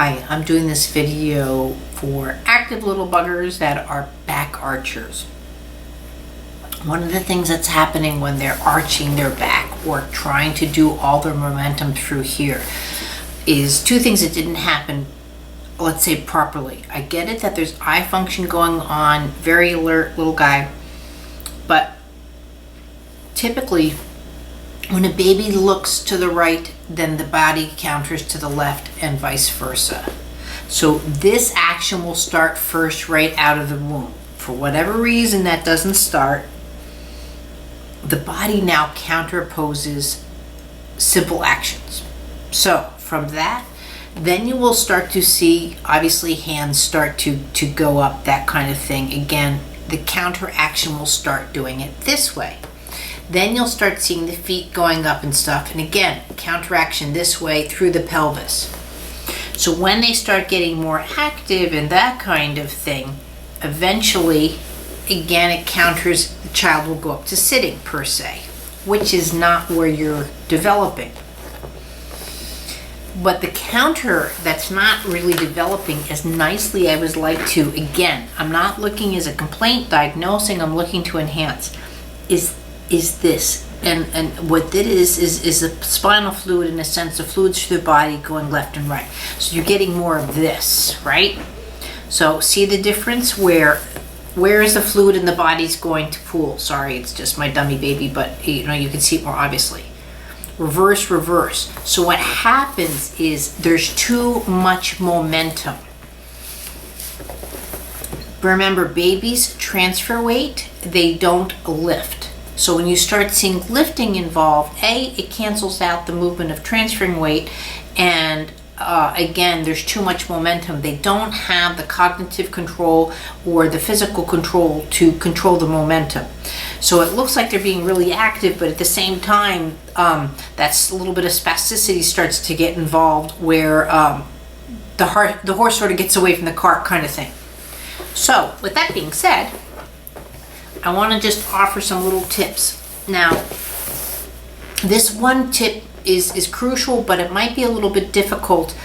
Hi, I'm doing this video for active little buggers that are back archers. One of the things that's happening when they're arching their back or trying to do all their momentum through here is two things that didn't happen, let's say, properly. I get it that there's eye function going on, very alert little guy, but typically when a baby looks to the right, then the body counters to the left and vice versa. So this action will start first right out of the womb. For whatever reason that doesn't start, the body now counterposes simple actions. So from that, then you will start to see, obviously, hands start to go up, that kind of thing. Again, the counter action will start doing it this way. Then you'll start seeing the feet going up and stuff. And again, counteraction this way through the pelvis. So when they start getting more active and that kind of thing, eventually, again, it counters, the child will go up to sitting per se, which is not where you're developing. But the counter that's not really developing as nicely as I would like to, again, I'm not looking as a complaint diagnosing, I'm looking to enhance, is this. And what it is the spinal fluid, in a sense, the fluids through the body going left and right. So you're getting more of this, right? So see the difference? Where is the fluid in the body's going to pool? Sorry, it's just my dummy baby, but you can see it more obviously. Reverse, reverse. So what happens is there's too much momentum. Remember, babies transfer weight, they don't lift. So when you start seeing lifting involved, it cancels out the movement of transferring weight, and again, there's too much momentum. They don't have the cognitive control or the physical control to control the momentum. So it looks like they're being really active, but at the same time, that's a little bit of spasticity starts to get involved, where the horse sort of gets away from the cart, kind of thing. So with that being said, I want to just offer some little tips. Now, this one tip is crucial, but it might be a little bit difficult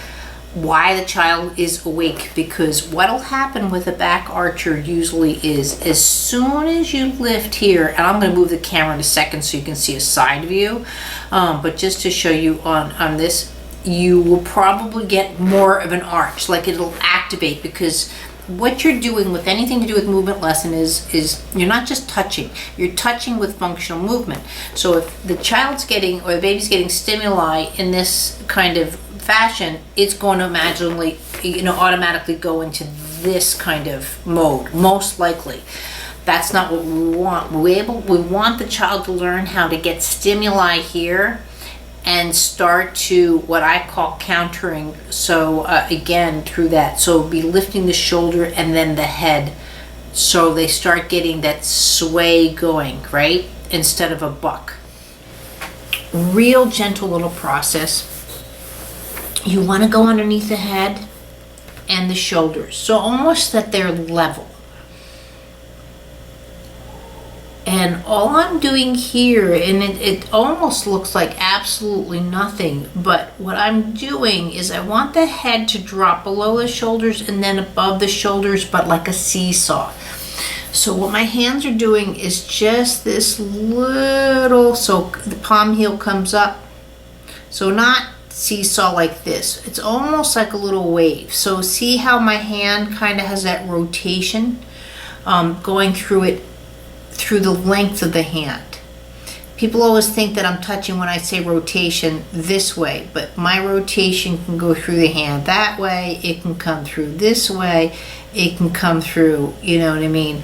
why the child is awake, because what'll happen with a back archer usually is, as soon as you lift here, and I'm going to move the camera in a second so you can see a side view, but just to show you on this, you will probably get more of an arch, like it'll activate, because what you're doing with anything to do with movement lesson is you're not just touching, you're touching with functional movement. So if the child's getting, or the baby's getting stimuli in this kind of fashion, it's going to automatically go into this kind of mode, most likely. That's not what we want. We want the child to learn how to get stimuli here and start to what I call countering. So again, through that, so be lifting the shoulder and then the head, so they start getting that sway going, right, instead of a buck. Real gentle little process. You want to go underneath the head and the shoulders, so almost that they're level. And all I'm doing here, and it almost looks like absolutely nothing, but what I'm doing is I want the head to drop below the shoulders and then above the shoulders, but like a seesaw. So what my hands are doing is just this little, so the palm heel comes up. So not seesaw like this. It's almost like a little wave. So see how my hand kind of has that rotation going through it, through the length of the hand. People always think that I'm touching when I say rotation this way, but my rotation can go through the hand that way, it can come through this way, it can come through, you know what I mean?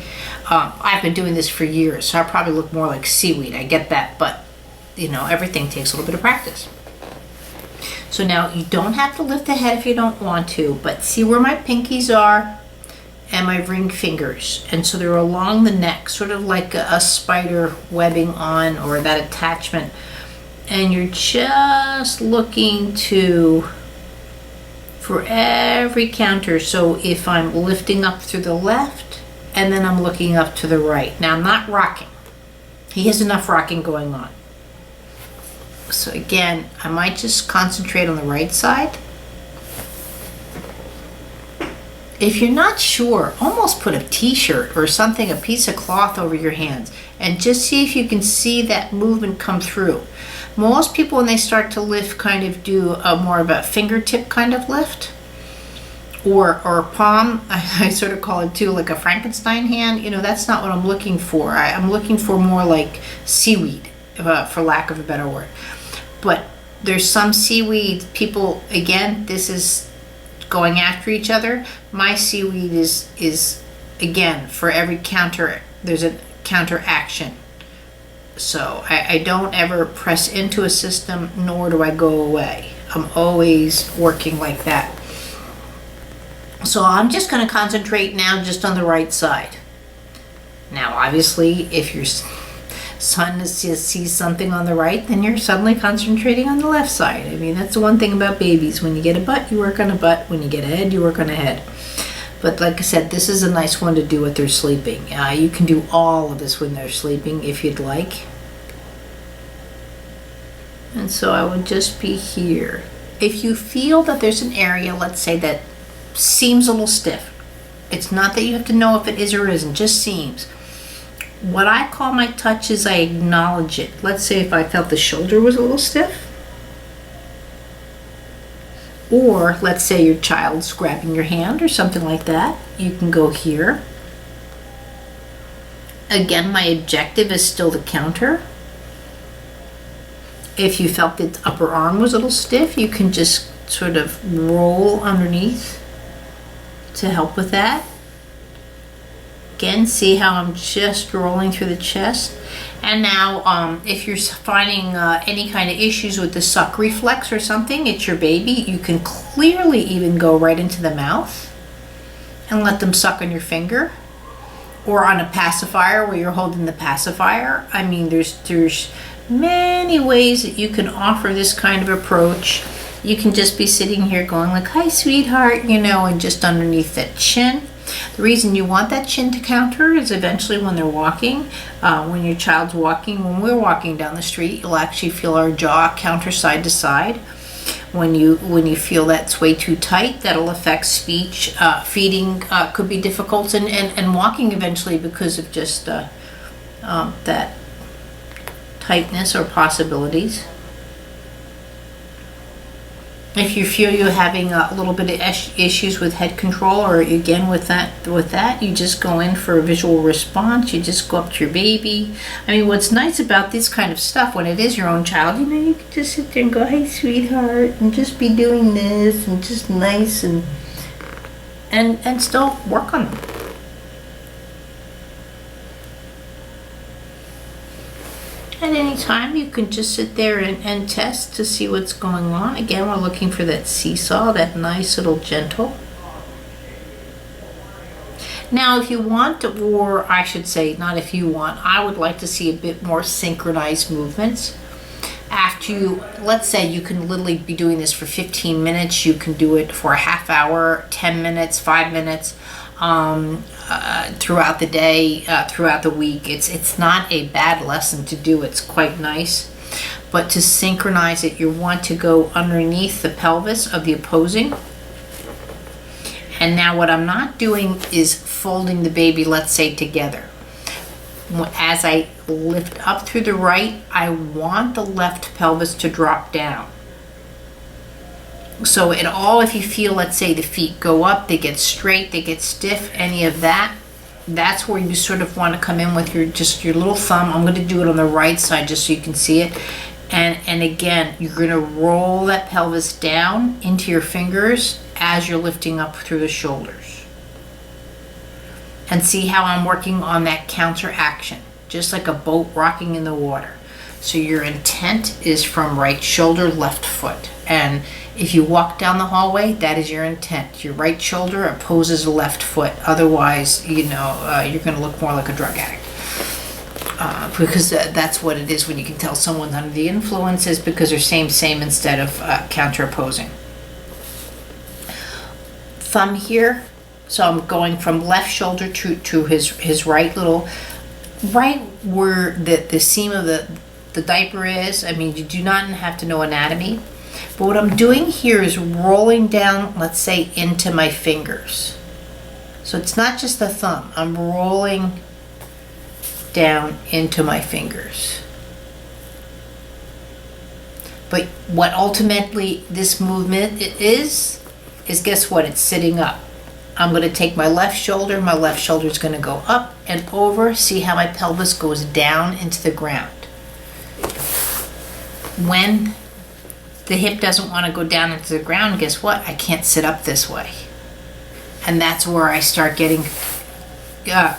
I've been doing this for years, so I probably look more like seaweed, I get that, but everything takes a little bit of practice. So now you don't have to lift the head if you don't want to, but see where my pinkies are and my ring fingers, and so they're along the neck, sort of like a spider webbing on, or that attachment, and you're just looking for every counter. So if I'm lifting up through the left and then I'm looking up to the right, now I'm not rocking, he has enough rocking going on. So again, I might just concentrate on the right side If you're not sure, almost put a t-shirt or something, a piece of cloth over your hands, and just see if you can see that movement come through. Most people, when they start to lift, kind of do a more of a fingertip kind of lift, or palm. I sort of call it too like a Frankenstein hand. That's not what I'm looking for. I'm looking for more like seaweed, for lack of a better word. But there's some seaweed people, again, this is going after each other. My seaweed is again, for every counter, there's a counter action. So I don't ever press into a system, nor do I go away. I'm always working like that. So I'm just going to concentrate now just on the right side. Now, obviously, if your son sees something on the right, then you're suddenly concentrating on the left side. I mean, that's the one thing about babies. When you get a butt, you work on a butt. When you get a head, you work on a head. But like I said, this is a nice one to do when they're sleeping. You can do all of this when they're sleeping if you'd like. And so I would just be here. If you feel that there's an area, let's say, that seems a little stiff, it's not that you have to know if it is or isn't, just seems. What I call my touch is I acknowledge it. Let's say if I felt the shoulder was a little stiff, or let's say your child's grabbing your hand or something like that, you can go here. Again, my objective is still the counter. If you felt the upper arm was a little stiff, you can just sort of roll underneath to help with that. Again, see how I'm just rolling through the chest. And now, if you're finding any kind of issues with the suck reflex or something, it's your baby, you can clearly even go right into the mouth and let them suck on your finger, or on a pacifier where you're holding the pacifier. I mean, there's many ways that you can offer this kind of approach. You can just be sitting here going like, hi sweetheart, and just underneath that chin. The reason you want that chin to counter is eventually when they're walking, when your child's walking, when we're walking down the street, you'll actually feel our jaw counter side to side. When you feel that's way too tight, that'll affect speech. Feeding could be difficult, and walking eventually because of just that tightness or possibilities. If you feel you're having a little bit of issues with head control, or again with that, you just go in for a visual response. You just go up to your baby. I mean, what's nice about this kind of stuff, when it is your own child, you can just sit there and go, hey sweetheart, and just be doing this, and just nice, and still work on them. At any time, you can just sit there and test to see what's going on. Again, we're looking for that seesaw, that nice little gentle. Now, if you want, or I should say, not if you want, I would like to see a bit more synchronized movements. After you, let's say you can literally be doing this for 15 minutes, you can do it for a half hour, 10 minutes, 5 minutes. Throughout the day, throughout the week. It's not a bad lesson to do. It's quite nice. But to synchronize it, you want to go underneath the pelvis of the opposing. And now what I'm not doing is folding the baby, let's say, together. As I lift up through the right, I want the left pelvis to drop down. So it all, if you feel, let's say the feet go up, they get straight, they get stiff, any of that, that's where you sort of want to come in with your little thumb. I'm going to do it on the right side just so you can see it. And again, you're going to roll that pelvis down into your fingers as you're lifting up through the shoulders. And see how I'm working on that counter action, just like a boat rocking in the water. So your intent is from right shoulder, left foot. And if you walk down the hallway, that is your intent. Your right shoulder opposes the left foot. Otherwise, you're going to look more like a drug addict. Because that's what it is when you can tell someone's under the influence, is because they're same instead of counter opposing. Thumb here. So I'm going from left shoulder to his right where the seam of the diaper is. I mean, you do not have to know anatomy. But what I'm doing here is rolling down, let's say, into my fingers. So it's not just the thumb. I'm rolling down into my fingers. But what ultimately this movement is guess what? It's sitting up. I'm going to take my left shoulder is going to go up and over. See how my pelvis goes down into the ground. When the hip doesn't want to go down into the ground, guess what? I can't sit up this way. And that's where I start getting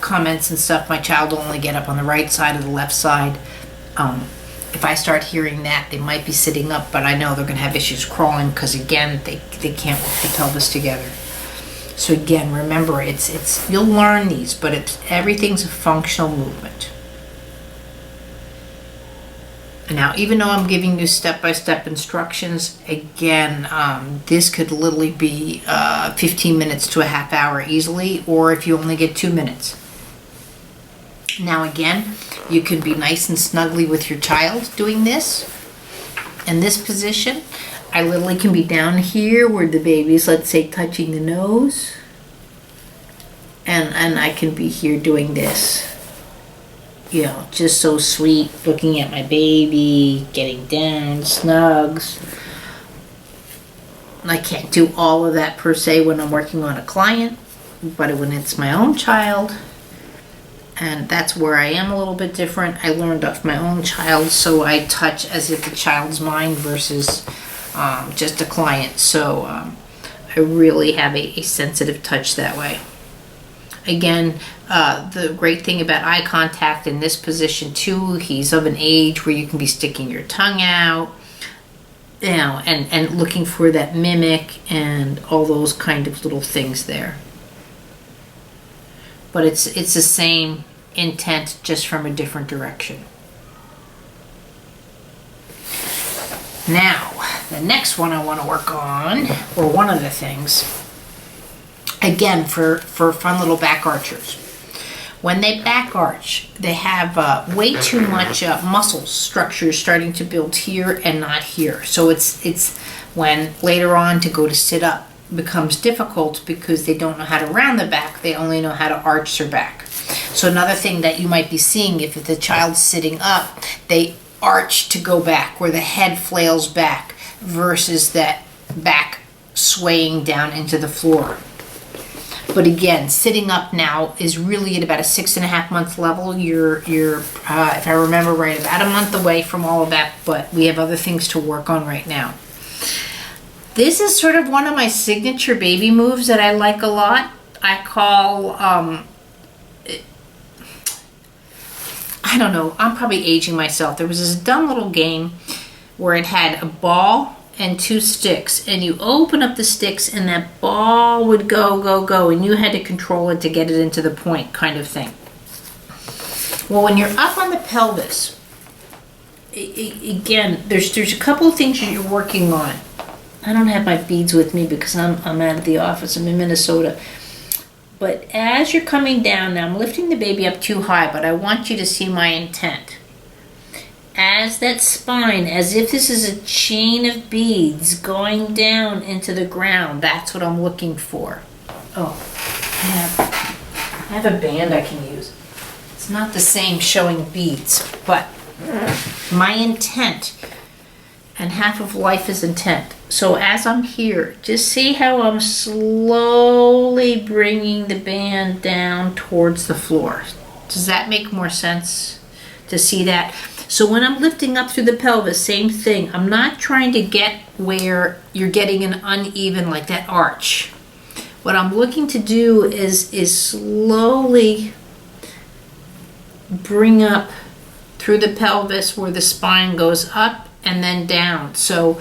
comments and stuff. My child will only get up on the right side or the left side. If I start hearing that, they might be sitting up, but I know they're going to have issues crawling because, again, they can't put the pelvis together. So again, remember, it's you'll learn these, but everything's a functional movement. Now, even though I'm giving you step-by-step instructions, again, this could literally be 15 minutes to a half hour easily, or if you only get 2 minutes. Now again, you can be nice and snuggly with your child doing this. In this position, I literally can be down here where the baby's, let's say, touching the nose. And I can be here doing this. You know, just so sweet, looking at my baby, getting down, snugs. I can't do all of that per se when I'm working on a client, but when it's my own child, and that's where I am a little bit different. I learned off my own child, so I touch as if the child's mine versus just a client. So I really have a sensitive touch that way. Again, the great thing about eye contact in this position too, he's of an age where you can be sticking your tongue out, you know, and looking for that mimic and all those kind of little things there. But it's the same intent, just from a different direction. Now, the next one I want to work on, or one of the things, again, for fun little back archers. When they back arch, they have way too much muscle structure starting to build here and not here. So it's when later on to go to sit up becomes difficult because they don't know how to round the back. They only know how to arch their back. So another thing that you might be seeing, if the child's sitting up, they arch to go back, where the head flails back versus that back swaying down into the floor. But again, sitting up now is really at about a 6.5 month level. You're if I remember right, about a month away from all of that, but we have other things to work on right now. This is sort of one of my signature baby moves that I like a lot. I call, I don't know, I'm probably aging myself. There was this dumb little game where it had a ball and 2 sticks, and you open up the sticks and that ball would go, and you had to control it to get it into the point, kind of thing. Well, when you're up on the pelvis, again, there's a couple of things that you're working on. I don't have my beads with me because I'm out of the office. I'm in Minnesota. But as you're coming down, now I'm lifting the baby up too high, but I want you to see my intent. As that spine, as if this is a chain of beads going down into the ground, that's what I'm looking for. Oh, I have a band I can use. It's not the same showing beads, but my intent, and half of life is intent. So as I'm here, just see how I'm slowly bringing the band down towards the floor. Does that make more sense to see that? So when I'm lifting up through the pelvis, same thing. I'm not trying to get where you're getting an uneven, like that arch. What I'm looking to do is slowly bring up through the pelvis where the spine goes up and then down. So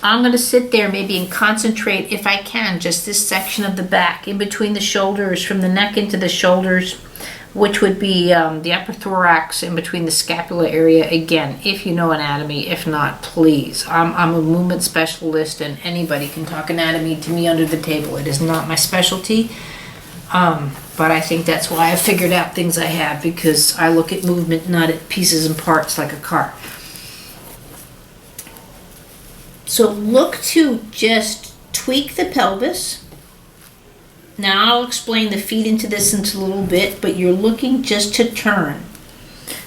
I'm going to sit there maybe and concentrate, if I can, just this section of the back, in between the shoulders, from the neck into the shoulders, which would be the upper thorax, in between the scapula area. Again, if you know anatomy. If not, please. I'm a movement specialist, and anybody can talk anatomy to me under the table. It is not my specialty, but I think that's why I figured out things I have, because I look at movement not at pieces and parts like a car. So look to just tweak the pelvis Now I'll explain the feet into this in a little bit, but you're looking just to turn.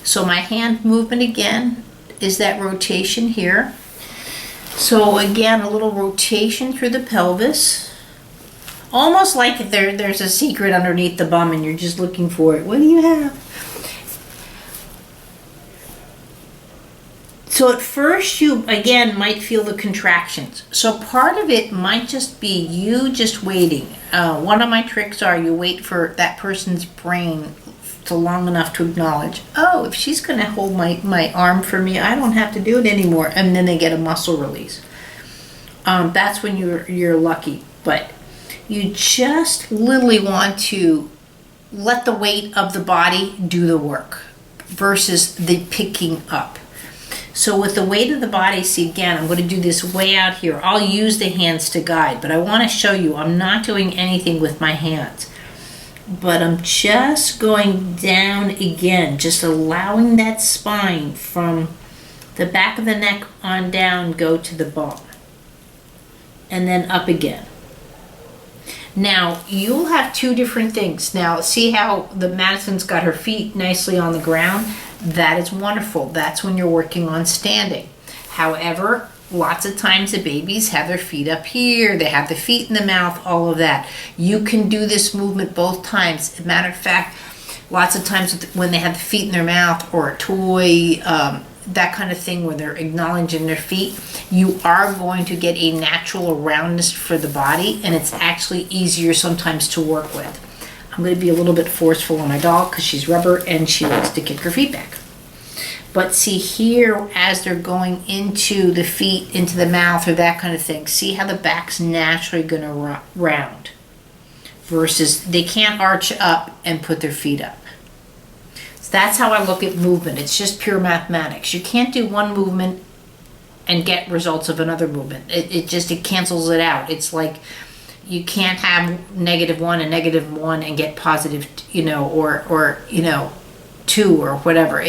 So my hand movement again is that rotation here. So again, a little rotation through the pelvis. Almost like there's a secret underneath the bum and you're just looking for it. What do you have? So at first you, again, might feel the contractions. So part of it might just be you just waiting. One of my tricks are you wait for that person's brain to long enough to acknowledge, oh, if she's going to hold my arm for me, I don't have to do it anymore. And then they get a muscle release. That's when you're lucky. But you just literally want to let the weight of the body do the work versus the picking up. So with the weight of the body, see again, I'm going to do this way out here. I'll use the hands to guide, but I want to show you I'm not doing anything with my hands. But I'm just going down again, just allowing that spine from the back of the neck on down go to the bone. And then up again. Now, you'll have two different things. Now, see how the Madison's got her feet nicely on the ground? That is wonderful. That's when you're working on standing. However, lots of times the babies have their feet up here, they have the feet in the mouth, all of that. You can do this movement both times. As a matter of fact, lots of times when they have the feet in their mouth or a toy, that kind of thing where they're acknowledging their feet, you are going to get a natural roundness for the body, and it's actually easier sometimes to work with. I'm going to be a little bit forceful on my doll because she's rubber and she likes to kick her feet back. But see here, as they're going into the feet, into the mouth, or that kind of thing, see how the back's naturally going to round versus they can't arch up and put their feet up. So that's how I look at movement. It's just pure mathematics. You can't do one movement and get results of another movement. It cancels it out. It's like you can't have -1 and -1 and get positive, or 2 or whatever.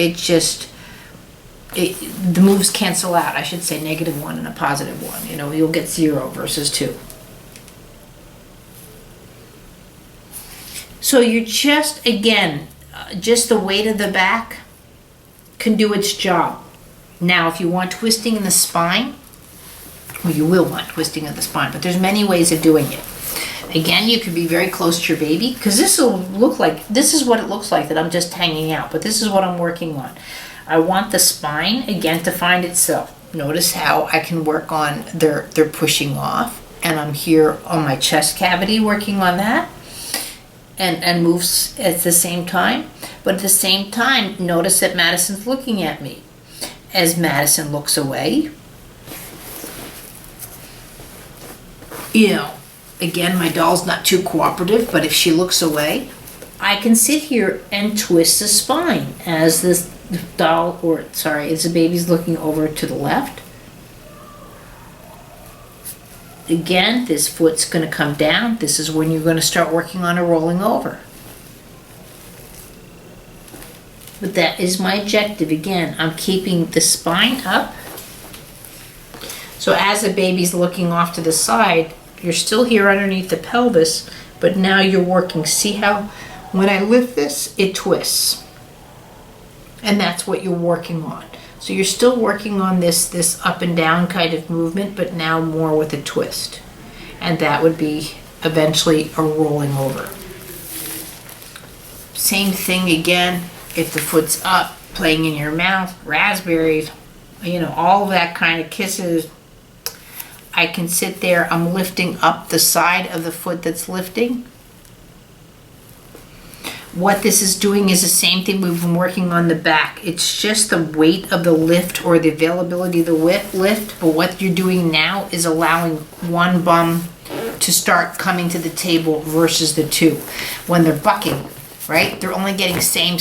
The moves cancel out. I should say -1 and a +1. You'll get 0 versus 2. So you're just, again, just the weight of the back can do its job. Now, if you want twisting in the spine, well, you will want twisting of the spine, but there's many ways of doing it. Again, you could be very close to your baby, because this is what it looks like that I'm just hanging out, but this is what I'm working on. I want the spine, again, to find itself. Notice how I can work on they're pushing off, and I'm here on my chest cavity working on that, and moves at the same time. But at the same time, notice that Madison's looking at me. As Madison looks away, again, my doll's not too cooperative, but if she looks away, I can sit here and twist the spine as this doll, as the baby's looking over to the left. Again, this foot's going to come down. This is when you're going to start working on a rolling over. But that is my objective. Again, I'm keeping the spine up. So as the baby's looking off to the side, you're still here underneath the pelvis, but now you're working. See how when I lift this, it twists. And that's what you're working on. So you're still working on this up and down kind of movement, but now more with a twist. And that would be eventually a rolling over. Same thing again, if the foot's up, playing in your mouth, raspberries, all that kind of kisses. I can sit there, I'm lifting up the side of the foot that's lifting. What this is doing is the same thing we've been working on the back. It's just the weight of the lift or the availability of the lift, but what you're doing now is allowing one bum to start coming to the table versus the two. When they're bucking, right? They're only getting same,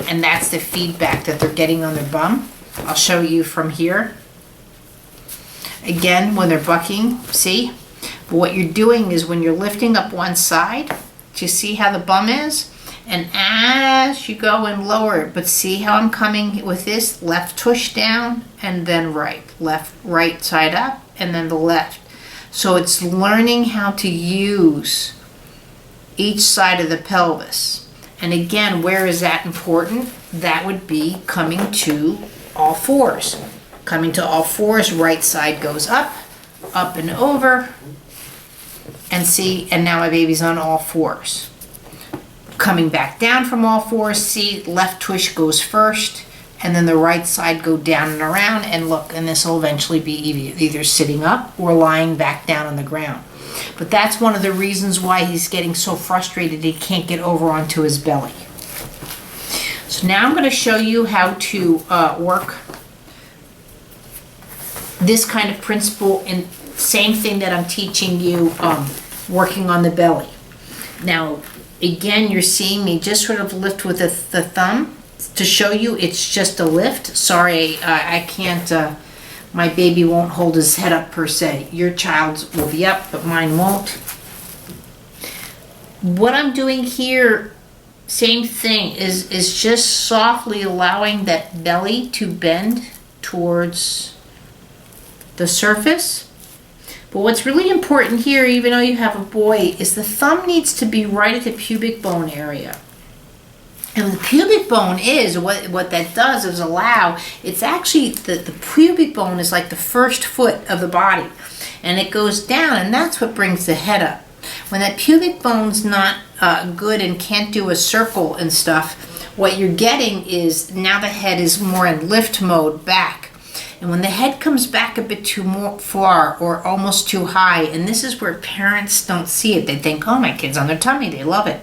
and that's the feedback that they're getting on their bum. I'll show you from here. Again, when they're bucking, see? But what you're doing is when you're lifting up one side, do you see how the bum is? And as you go and lower it, but see how I'm coming with this? Left tush down and then right. Left, right side up and then the left. So it's learning how to use, each side of the pelvis. And again, where is that important? That would be coming to all fours. Coming to all fours, right side goes up and over. And see, and now my baby's on all fours. Coming back down from all fours, see, left tush goes first, and then the right side go down and around, and look, and this will eventually be either sitting up or lying back down on the ground. But that's one of the reasons why he's getting so frustrated he can't get over onto his belly. So now I'm going to show you how to work this kind of principle, and same thing that I'm teaching you, working on the belly. Now, again, you're seeing me just sort of lift with the thumb to show you it's just a lift. Sorry, I can't, my baby won't hold his head up per se. Your child's will be up, but mine won't. What I'm doing here, same thing, is just softly allowing that belly to bend towards the surface. But what's really important here, even though you have a boy, is the thumb needs to be right at the pubic bone area. And the pubic bone is, what that does is allow, it's actually, the pubic bone is like the first foot of the body. And it goes down, and that's what brings the head up. When that pubic bone's not good and can't do a circle and stuff, what you're getting is now the head is more in lift mode back. And when the head comes back a bit too far or almost too high, and this is where parents don't see it, they think, oh, my kid's on their tummy, they love it.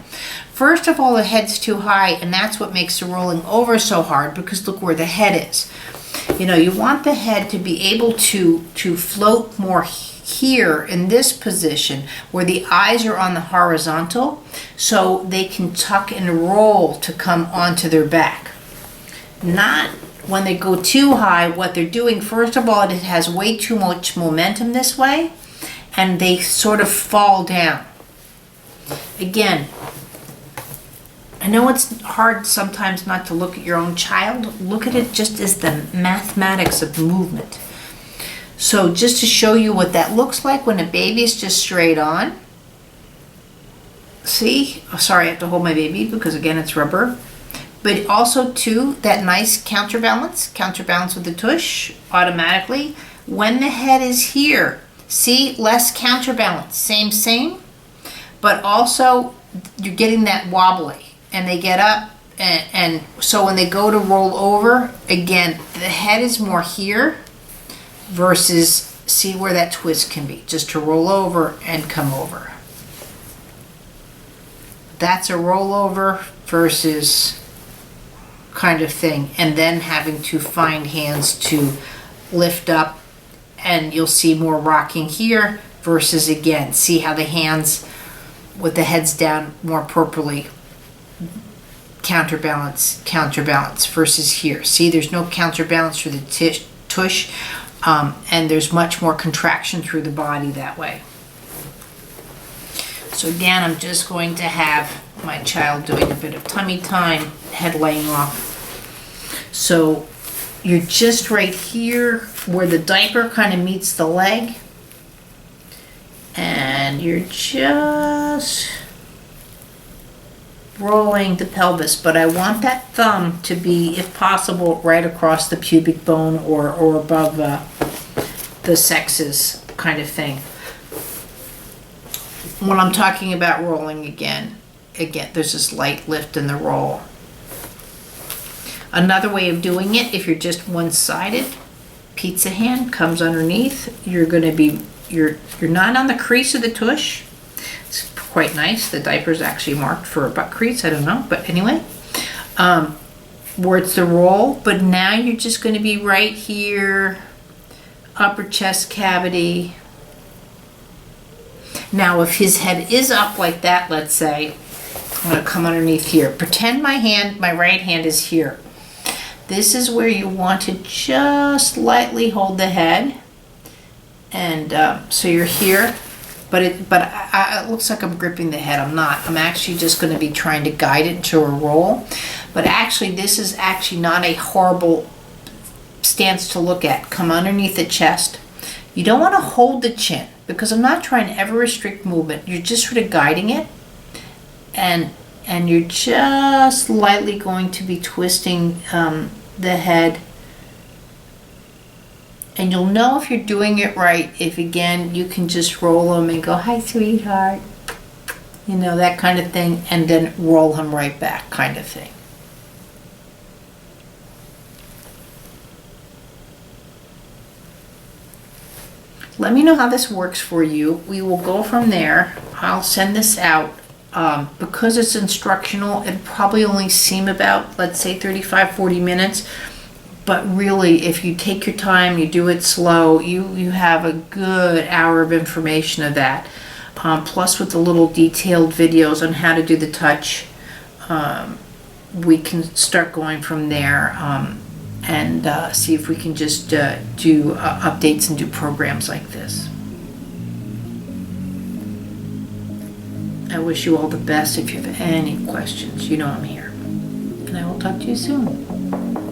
First of all, the head's too high, and that's what makes the rolling over so hard, because look where the head is. You know, you want the head to be able to float more here in this position where the eyes are on the horizontal, so they can tuck and roll to come onto their back. Not when they go too high. What they're doing, first of all, it has way too much momentum this way, and they sort of fall down. Again, I know it's hard sometimes not to look at your own child. Look at it just as the mathematics of movement. So just to show you what that looks like when a baby is just straight on. See? Oh, sorry, I have to hold my baby because, again, it's rubber. But also, too, that nice counterbalance with the tush automatically. When the head is here, see, less counterbalance, same. But also, you're getting that wobbly. And they get up, and so when they go to roll over, again, the head is more here versus, see where that twist can be, just to roll over and come over. That's a rollover versus kind of thing, and then having to find hands to lift up, and you'll see more rocking here versus, again, see how the hands with the heads down more appropriately counterbalance versus here. See, there's no counterbalance through the tush, and there's much more contraction through the body that way. So again, I'm just going to have my child doing a bit of tummy time, head laying off. So you're just right here where the diaper kind of meets the leg, and you're just rolling the pelvis, but I want that thumb to be, if possible, right across the pubic bone or above the sexes kind of thing. When I'm talking about rolling, again, there's this light lift in the roll. Another way of doing it, if you're just one-sided, pizza hand comes underneath. You're going to be, you're not on the crease of the tush. It's quite nice. The diaper's actually marked for a butt crease. I don't know, but anyway, where it's the roll. But now you're just going to be right here, upper chest cavity. Now, if his head is up like that, let's say, I'm going to come underneath here. Pretend my right hand is here. This is where you want to just lightly hold the head, and so you're here. But it looks like I'm gripping the head. I'm not. I'm actually just going to be trying to guide it into a roll. But actually, this is actually not a horrible stance to look at. Come underneath the chest. You don't want to hold the chin, because I'm not trying to ever restrict movement. You're just sort of guiding it. and you're just lightly going to be twisting the head. And you'll know if you're doing it right if, again, you can just roll them and go, hi, sweetheart. You know, that kind of thing. And then roll them right back kind of thing. Let me know how this works for you. We will go from there. I'll send this out. Because it's instructional, it'll probably only seem about, let's say, 35, 40 minutes. But really, if you take your time, you do it slow, you have a good hour of information of that. Plus with the little detailed videos on how to do the touch, we can start going from there and see if we can just do updates and do programs like this. I wish you all the best. If you have any questions, you know I'm here. And I will talk to you soon.